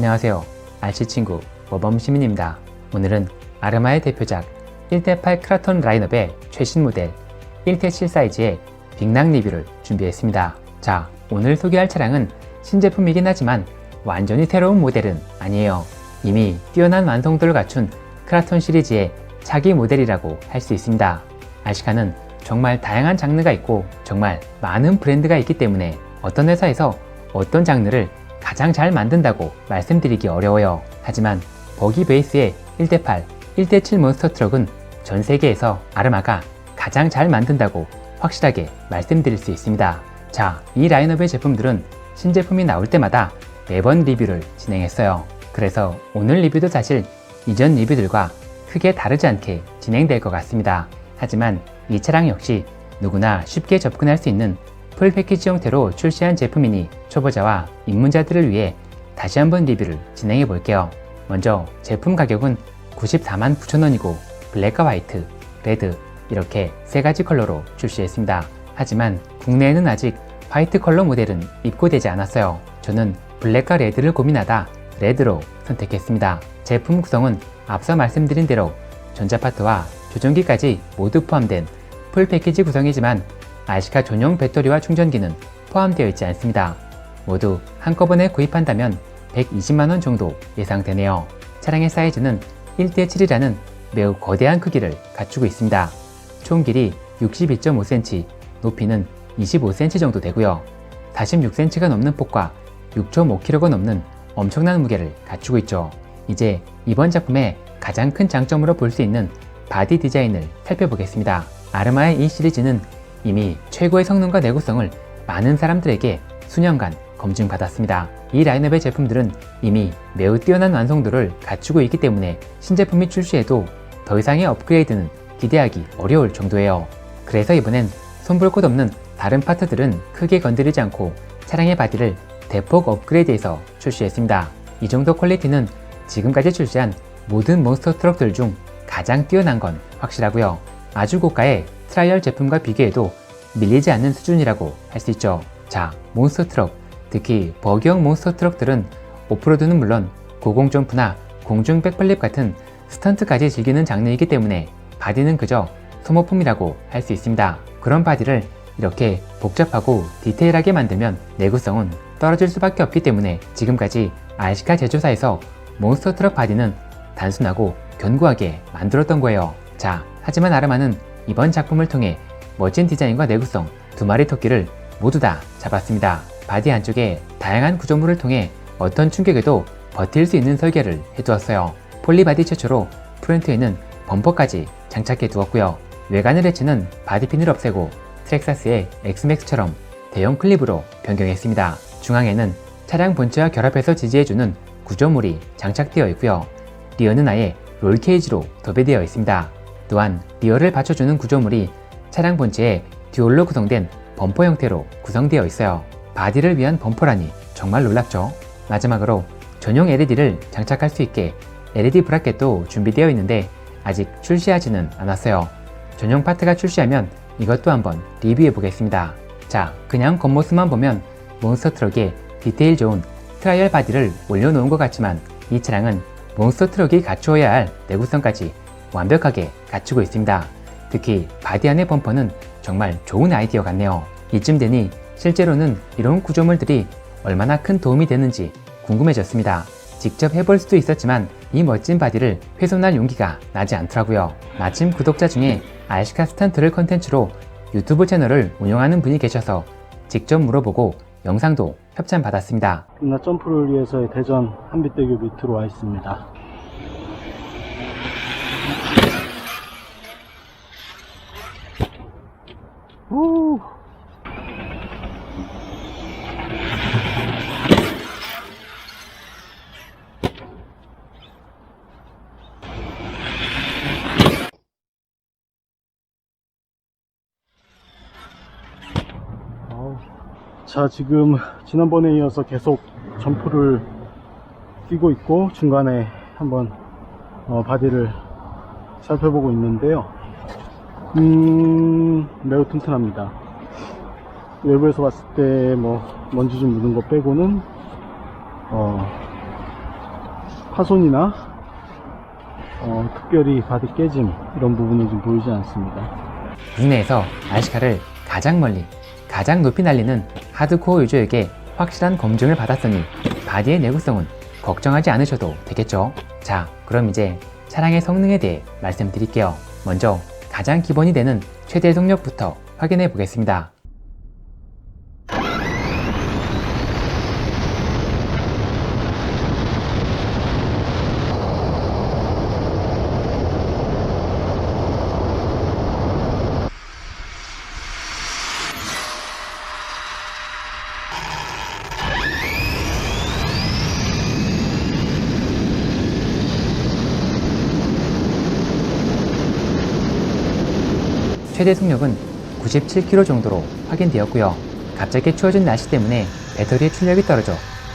안녕하세요. RC친구 모범시민입니다. 오늘은 아르마의 대표작 1대8 크라톤 라인업의 최신 모델 1대7 사이즈의 빅락 리뷰를 준비했습니다. 자, 오늘 소개할 차량은 신제품이긴 하지만 완전히 새로운 모델은 아니에요. 이미 뛰어난 완성도를 갖춘 크라톤 시리즈의 차기 모델이라고 할 수 있습니다. RC카는 정말 다양한 장르가 있고 정말 많은 브랜드가 있기 때문에 어떤 회사에서 어떤 장르를 가장 잘 만든다고 말씀드리기 어려워요. 하지만 버기 베이스의 1대8, 1대7 몬스터 트럭은 전 세계에서 아르마가 가장 잘 만든다고 확실하게 말씀드릴 수 있습니다. 자, 이 라인업의 제품들은 신제품이 나올 때마다 매번 리뷰를 진행했어요. 그래서 오늘 리뷰도 사실 이전 리뷰들과 크게 다르지 않게 진행될 것 같습니다. 하지만 이 차량 역시 누구나 쉽게 접근할 수 있는 풀 패키지 형태로 출시한 제품이니 초보자와 입문자들을 위해 다시 한번 리뷰를 진행해 볼게요. 먼저 제품 가격은 94만 9천원이고 블랙과 화이트, 레드 이렇게 세 가지 컬러로 출시했습니다. 하지만 국내에는 아직 화이트 컬러 모델은 입고되지 않았어요. 저는 블랙과 레드를 고민하다 레드로 선택했습니다. 제품 구성은 앞서 말씀드린 대로 전자파트와 조종기까지 모두 포함된 풀 패키지 구성이지만 RC카 전용 배터리와 충전기는 포함되어 있지 않습니다. 모두 한꺼번에 구입한다면 120만원 정도 예상되네요. 차량의 사이즈는 1대7이라는 매우 거대한 크기를 갖추고 있습니다. 총 길이 62.5cm, 높이는 25cm 정도 되고요. 46cm가 넘는 폭과 6.5kg가 넘는 엄청난 무게를 갖추고 있죠. 이제 이번 작품의 가장 큰 장점으로 볼 수 있는 바디 디자인을 살펴보겠습니다. 아르마의 이 시리즈는 이미 최고의 성능과 내구성을 많은 사람들에게 수년간 검증받았습니다. 이 라인업의 제품들은 이미 매우 뛰어난 완성도를 갖추고 있기 때문에 신제품이 출시해도 더 이상의 업그레이드는 기대하기 어려울 정도예요. 그래서 이번엔 손볼 곳 없는 다른 파트들은 크게 건드리지 않고 차량의 바디를 대폭 업그레이드해서 출시했습니다. 이 정도 퀄리티는 지금까지 출시한 모든 몬스터 트럭들 중 가장 뛰어난 건 확실하고요. 아주 고가의 트라이얼 제품과 비교해도 밀리지 않는 수준이라고 할 수 있죠. 자, 몬스터 트럭, 특히 버기형 몬스터 트럭들은 오프로드는 물론 고공 점프나 공중 백플립 같은 스턴트까지 즐기는 장르이기 때문에 바디는 그저 소모품이라고 할 수 있습니다. 그런 바디를 이렇게 복잡하고 디테일하게 만들면 내구성은 떨어질 수밖에 없기 때문에 지금까지 RC카 제조사에서 몬스터 트럭 바디는 단순하고 견고하게 만들었던 거예요. 자, 하지만 아르마는 이번 작품을 통해 멋진 디자인과 내구성 두 마리 토끼를 모두 다 잡았습니다. 바디 안쪽에 다양한 구조물을 통해 어떤 충격에도 버틸 수 있는 설계를 해두었어요. 폴리바디 최초로 프론트에는 범퍼까지 장착해 두었고요. 외관을 해치는 바디핀을 없애고 트렉사스의 엑스맥스처럼 대형 클립으로 변경했습니다. 중앙에는 차량 본체와 결합해서 지지해주는 구조물이 장착되어 있고요. 리어는 아예 롤케이지로 도배되어 있습니다. 또한 리어를 받쳐주는 구조물이 차량 본체에 듀얼로 구성된 범퍼 형태로 구성되어 있어요. 바디를 위한 범퍼라니 정말 놀랍죠? 마지막으로 전용 LED를 장착할 수 있게 LED 브라켓도 준비되어 있는데 아직 출시하지는 않았어요. 전용 파트가 출시하면 이것도 한번 리뷰해 보겠습니다. 자, 그냥 겉모습만 보면 몬스터 트럭에 디테일 좋은 트라이얼 바디를 올려놓은 것 같지만 이 차량은 몬스터 트럭이 갖추어야 할 내구성까지 완벽하게 갖추고 있습니다. 특히 바디 안의 범퍼는 정말 좋은 아이디어 같네요. 이쯤 되니 실제로는 이런 구조물들이 얼마나 큰 도움이 되는지 궁금해졌습니다. 직접 해볼 수도 있었지만 이 멋진 바디를 훼손할 용기가 나지 않더라고요. 마침 구독자 중에 RC카 스턴트를 컨텐츠로 유튜브 채널을 운영하는 분이 계셔서 직접 물어보고 영상도 협찬받았습니다. 빅락 점프를 위해서의 대전 한빛대교 밑으로 와 있습니다. 우. 자, 지금 지난번에 이어서 계속 점프를 뛰고 있고 중간에 한번 바디를 살펴보고 있는데요. 매우 튼튼합니다. 외부에서 봤을 때 뭐 먼지 좀 묻은 거 빼고는 파손이나 특별히 바디 깨짐 이런 부분은 좀 보이지 않습니다. 국내에서 RC카를 가장 멀리, 가장 높이 날리는 하드코어 유저에게 확실한 검증을 받았으니 바디의 내구성은 걱정하지 않으셔도 되겠죠. 자, 그럼 이제 차량의 성능에 대해 말씀드릴게요. 먼저 가장 기본이 되는 최대 속력부터 확인해 보겠습니다. 최대 속력은 97km 정도로 확인되었고요. 갑자기 추워진 날씨 때문에 배터리의 출력이 떨어져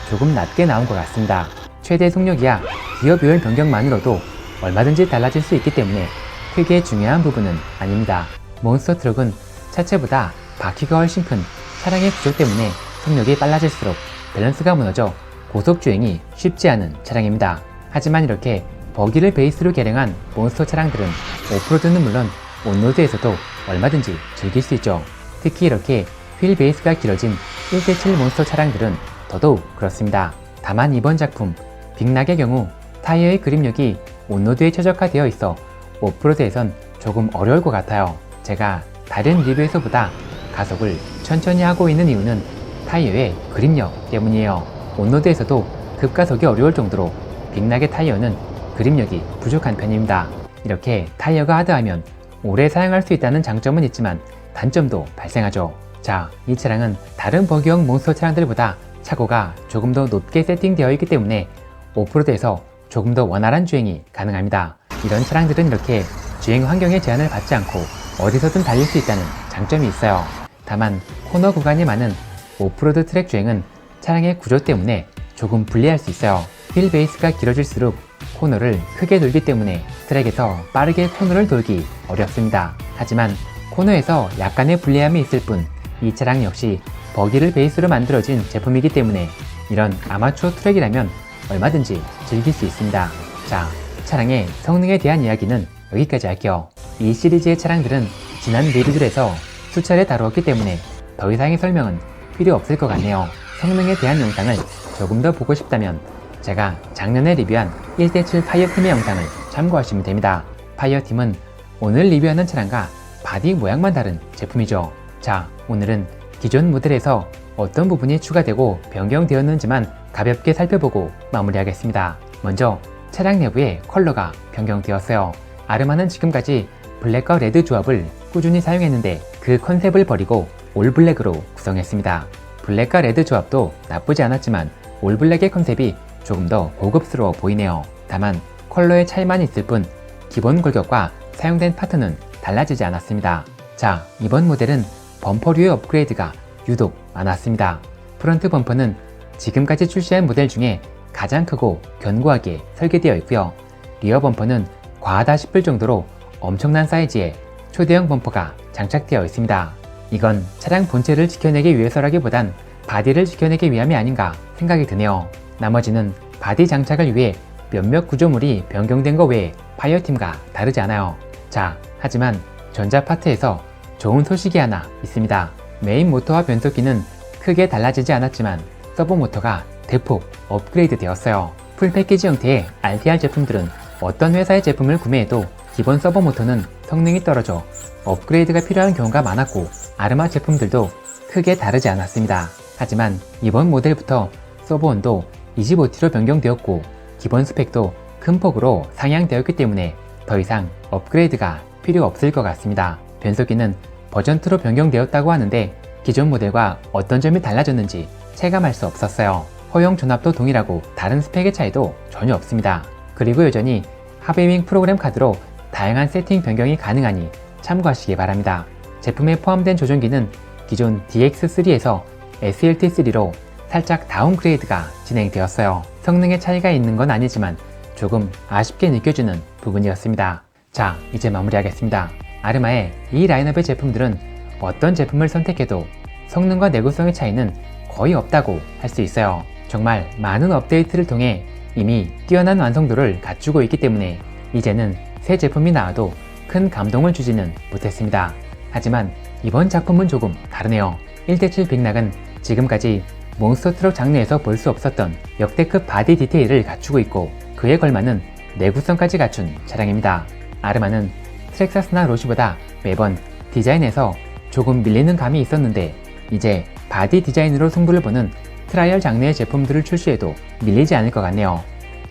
조금 낮게 나온 것 같습니다. 최대 속력이야 기어 비율 변경만으로도 얼마든지 달라질 수 있기 때문에 크게 중요한 부분은 아닙니다. 몬스터 트럭은 차체보다 바퀴가 훨씬 큰 차량의 구조 때문에 속력이 빨라질수록 밸런스가 무너져 고속주행이 쉽지 않은 차량입니다. 하지만 이렇게 버기를 베이스로 개량한 몬스터 차량들은 오프로드는 물론 온로드에서도 얼마든지 즐길 수 있죠. 특히 이렇게 휠 베이스가 길어진 1대7 몬스터 차량들은 더더욱 그렇습니다. 다만 이번 작품 빅락의 경우 타이어의 그립력이 온로드에 최적화되어 있어 오프로드에선 조금 어려울 것 같아요. 제가 다른 리뷰에서보다 가속을 천천히 하고 있는 이유는 타이어의 그립력 때문이에요. 온로드에서도 급가속이 어려울 정도로 빅락의 타이어는 그립력이 부족한 편입니다. 이렇게 타이어가 하드하면 오래 사용할 수 있다는 장점은 있지만 단점도 발생하죠. 자, 이 차량은 다른 버기형 몬스터 차량들보다 차고가 조금 더 높게 세팅되어 있기 때문에 오프로드에서 조금 더 원활한 주행이 가능합니다. 이런 차량들은 이렇게 주행 환경에 제한을 받지 않고 어디서든 달릴 수 있다는 장점이 있어요. 다만 코너 구간이 많은 오프로드 트랙 주행은 차량의 구조 때문에 조금 불리할 수 있어요. 휠 베이스가 길어질수록 코너를 크게 돌기 때문에 트랙에서 빠르게 코너를 돌기 어렵습니다. 하지만 코너에서 약간의 불리함이 있을 뿐 이 차량 역시 버기를 베이스로 만들어진 제품이기 때문에 이런 아마추어 트랙이라면 얼마든지 즐길 수 있습니다. 자, 차량의 성능에 대한 이야기는 여기까지 할게요. 이 시리즈의 차량들은 지난 리뷰들에서 수차례 다루었기 때문에 더 이상의 설명은 필요 없을 것 같네요. 성능에 대한 영상을 조금 더 보고 싶다면 제가 작년에 리뷰한 1대7 파이어팀의 영상을 참고하시면 됩니다. 파이어팀은 오늘 리뷰하는 차량과 바디 모양만 다른 제품이죠. 자, 오늘은 기존 모델에서 어떤 부분이 추가되고 변경되었는지만 가볍게 살펴보고 마무리하겠습니다. 먼저 차량 내부의 컬러가 변경되었어요. 아르마는 지금까지 블랙과 레드 조합을 꾸준히 사용했는데 그 컨셉을 버리고 올블랙으로 구성했습니다. 블랙과 레드 조합도 나쁘지 않았지만 올블랙의 컨셉이 조금 더 고급스러워 보이네요. 다만 컬러의 차이만 있을 뿐 기본 골격과 사용된 파트는 달라지지 않았습니다. 자, 이번 모델은 범퍼류의 업그레이드가 유독 많았습니다. 프런트 범퍼는 지금까지 출시한 모델 중에 가장 크고 견고하게 설계되어 있고요. 리어 범퍼는 과하다 싶을 정도로 엄청난 사이즈의 초대형 범퍼가 장착되어 있습니다. 이건 차량 본체를 지켜내기 위해서라기보단 바디를 지켜내기 위함이 아닌가 생각이 드네요. 나머지는 바디 장착을 위해 몇몇 구조물이 변경된 것 외에 파이어팀과 다르지 않아요. 자, 하지만 전자 파트에서 좋은 소식이 하나 있습니다. 메인 모터와 변속기는 크게 달라지지 않았지만 서버 모터가 대폭 업그레이드 되었어요. 풀 패키지 형태의 RTR 제품들은 어떤 회사의 제품을 구매해도 기본 서버 모터는 성능이 떨어져 업그레이드가 필요한 경우가 많았고 아르마 제품들도 크게 다르지 않았습니다. 하지만 이번 모델부터 서버 온도 25T로 변경되었고 기본 스펙도 큰 폭으로 상향되었기 때문에 더 이상 업그레이드가 필요 없을 것 같습니다. 변속기는 버전2로 변경되었다고 하는데 기존 모델과 어떤 점이 달라졌는지 체감할 수 없었어요. 허용 전압도 동일하고 다른 스펙의 차이도 전혀 없습니다. 그리고 여전히 하베윙 프로그램 카드로 다양한 세팅 변경이 가능하니 참고하시기 바랍니다. 제품에 포함된 조종기는 기존 DX3에서 SLT3로 살짝 다운그레이드가 진행되었어요. 성능의 차이가 있는 건 아니지만 조금 아쉽게 느껴지는 부분이었습니다. 자, 이제 마무리하겠습니다. 아르마의 이 라인업의 제품들은 어떤 제품을 선택해도 성능과 내구성의 차이는 거의 없다고 할 수 있어요. 정말 많은 업데이트를 통해 이미 뛰어난 완성도를 갖추고 있기 때문에 이제는 새 제품이 나와도 큰 감동을 주지는 못했습니다. 하지만 이번 작품은 조금 다르네요. 1대7 빅락은 지금까지 몬스터 트럭 장르에서 볼 수 없었던 역대급 바디 디테일을 갖추고 있고 그에 걸맞는 내구성까지 갖춘 차량입니다. 아르마는 트렉사스나 로시보다 매번 디자인에서 조금 밀리는 감이 있었는데 이제 바디 디자인으로 승부를 보는 트라이얼 장르의 제품들을 출시해도 밀리지 않을 것 같네요.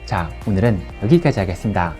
자, 오늘은 여기까지 하겠습니다.